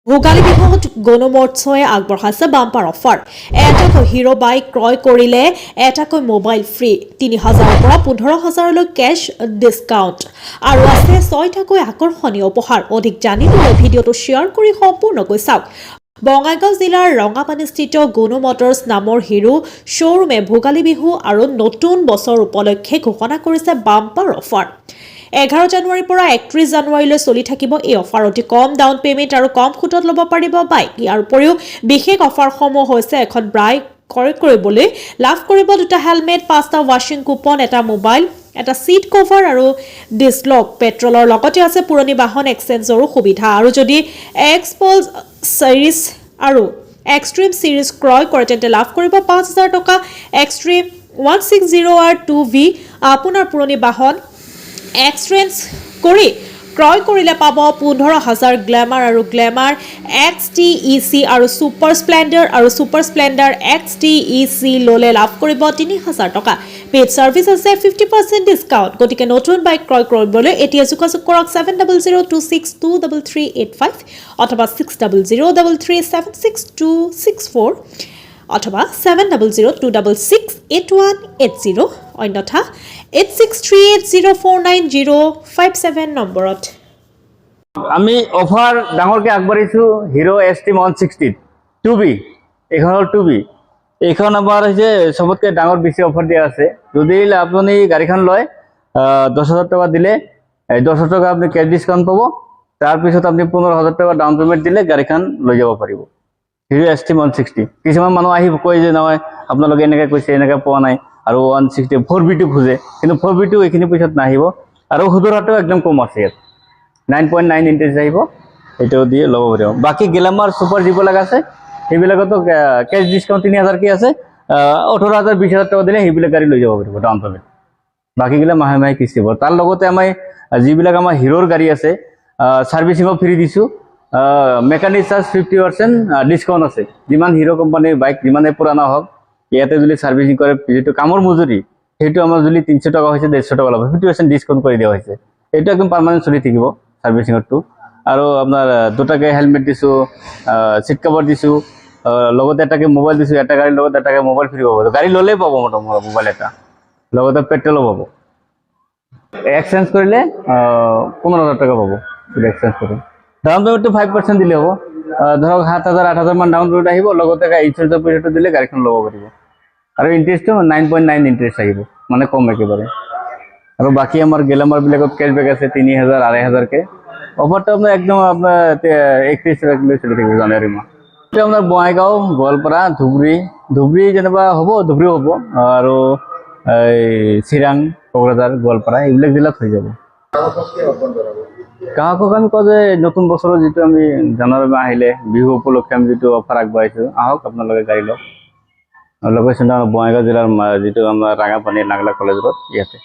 ভোগালী বিহুত গণমটৰচে আগবঢ়াইছে bumper offer এটাকৈ হিৰো বাইক ক্ৰয় কৰিলে এটাকৈ মোবাইল ফ্ৰী ৩,০০০ৰ পৰা ১৫,০০০লৈ কেছ ডিছকাউণ্ট আৰু আছে ৬টাকৈ আকৰ্ষণীয় উপহাৰ অধিক জানিবলৈ ভিডিঅ'টো শ্বেয়াৰ কৰি সম্পূৰ্ণকৈ চাওক বঙাইগাঁও জিলাৰ ৰঙাপানীস্থিত গুণু মটৰচ নামৰ হিৰো শ্ব'ৰুমে ভোগালী বিহু আৰু নতুন বছৰ উপলক্ষে ঘোষণা কৰিছে বাম্পাৰ অফাৰ 11 জানুৱাৰীৰ পৰা 31 জানুৱাৰীলৈ চলি থাকিব এই অফাৰ অতি কম ডাউন পেমেণ্ট আৰু কম সুতত ল'ব পাৰিব বাইক ইয়াৰ উপৰিও বিশেষ অফাৰসমূহ হৈছে এখন বাইক ক্ৰয় কৰিবলৈ লাভ কৰিব দুটা হেলমেট 5টা ৱাশ্বিং কুপন এটা মোবাইল এটা সিট কভাৰ আৰু ডিছলক পেট্ৰলৰ লগতে আছে পুৰণি বাহন এক্সচেঞ্জৰো সুবিধা আৰু যদি এক্সপলছ সিৰিজ আৰু এক্সট্ৰিম সিৰিজ ক্ৰয় কৰে তেন্তে লাভ কৰিব ৫,০০০ টকা এক্সট্ৰিম 160R 2V আপোনাৰ পুৰণি বাহন এক্সচেঞ্জ কৰি ক্ৰয় কৰিলে পাব ১৫,০০০ গ্ল্যামাৰ আৰু গ্ল্যামাৰ XTEC আৰু সুপাৰ স্প্লেণ্ডাৰ XTEC ললে লাভ কৰিব ৩,০০০ টকা পেড সাৰ্ভিস আছে 50% ডিসকাউন্ট গতিকে নতুন বাইক ক্ৰয় কৰিবলৈ এতিয়া যোগাযোগ কৰক 7002623385 অথবা 6003366264 অথবা 7002668180 অন্যথা 8638049057 নম্বৰত আমি অফাৰ ডাঙৰকে আগবাঢ়িছো হিৰো এক্সট্ৰিম 160 2B এখন হল 2B এখন আমাৰ হৈছে সবতকৈ ডাঙৰ বেছি অফাৰ দিয়া আছে যদি আপুনি গাড়ীখন লয় 10,০০০ টকা দিলে 10,০০০ টকা আপুনি কেছ ডিসকাউন্ট পাব তাৰ পিছত আপুনি 15,০০০ টকা ডাউন পেমেন্ট দিলে গাড়ীখন লৈ যাব পাৰিব হিৰো এক্সট্ৰিম 160 কিছুমান মানুহ আহি কয় যে নহয় আপোনালোকে এনেকৈ কৈছে এনেকৈ পোৱা নাই আৰু 160 4B2 খোজে কিন্তু 4B2 এইখিনি পইচাত নাহিব আৰু সুদৰ হাৰটো একদম কম আছে ইয়াত 9.9 ইন্টাৰেষ্ট আহিব এটো দিয়ে ল'ব পাৰিব বাকি গ্ল্যামাৰ সুপাৰ যিবিলাক আছে সেইবিলাকতো কেছ ডিসকাউন্ট ৩,০০০ কি আছে ১৮,০০০ ২০,০০০ টকা দিলে সেইবিলাক গাড়ী লৈ যাব পাৰিব ডাউন পেমেন্ট বাকি গিলা মাহে মাহে কিস্তি হ'ব তাৰ লগতে আমি যিবিলাক আমাৰ হিৰোৰ গাড়ী আছে সাৰ্ভিসিংও ফ্ৰী দিছো মেকানিক চাৰ্জ 50% ডিসকাউন্ট আছে যিমান হিৰো কোম্পানীৰ বাইক যিমানে পুৰানা হওক ইয়াতে যদি সাৰ্ভিসিং কৰে যেটো কামৰ মজুৰি সেইটো আমাৰ যদি ৩০০ টকা হৈছে ১৫০ টকা ল'ব 50% ডিসকাউন্ট কৰি দিয়া হৈছে এটা একদম পাৰ্মানেন্ট চলি থাকিব সাৰ্ভিসিংটো আৰু আপোনাৰ দুটাকে হেলমেট দিছো সিট কভাৰ দিছো লগতে এটাকে মোবাইল দিছো এটা গাড়ীৰ লগত এটাকে মোবাইল ফ্ৰী হ'ব গাড়ী ললে পাব মোবাইল এটা লগতে পেট্ৰল পাব এক্সচেঞ্জ কৰিলে 15,০০০ টকা পাব যদি এক্সচেঞ্জ কৰে ডাউন পেমেন্টটো 5% দিলে হ'ব ধৰক ৭,০০০ ৮,০০০ মান ডাউন পেমেন্ট আহিব লগতে ইনস্যুৰেঞ্চৰ পইচাটো দিলে গাড়ীখন ল'ব পাৰিব আৰু ইন্টাৰেষ্টটো 9.9 ইন্টাৰেষ্ট আহিব মানে কম একেবাৰে আৰু বাকি আমাৰ গ্ল্যামাৰ বিলাকত কেশবেক আছে ৩,০০০ ২,৫০০ কে অফাৰটো আপোনাৰ একদম আপোনাৰ ৩১ তাৰিখলৈ চলি থাকিব জানুৱাৰী মাহ এটা আপোনাৰ বঙাইগাঁও গোৱালপাৰা ধুবুৰী যেনিবা হ'ব ধুবুৰী হ'ব আৰু চিৰাং কোকৰাঝাৰ গোৱালপাৰা এইবিলাক জিলাত হৈ যাব গ্ৰাহকক আমি কওঁ যে নতুন বছৰৰ যিটো আমি জানুৱাৰী মাহ আহিলে বিহু উপলক্ষে আমি যিটো অফাৰ আগবঢ়াইছোঁ আহক আপোনালোকে গাড়ী লওক লোকেশ্যনটো আমাৰ বঙাইগাঁও জিলাৰ যিটো আমাৰ ৰাঙাপানী নাগলা কলেজ ৰোড ইয়াতে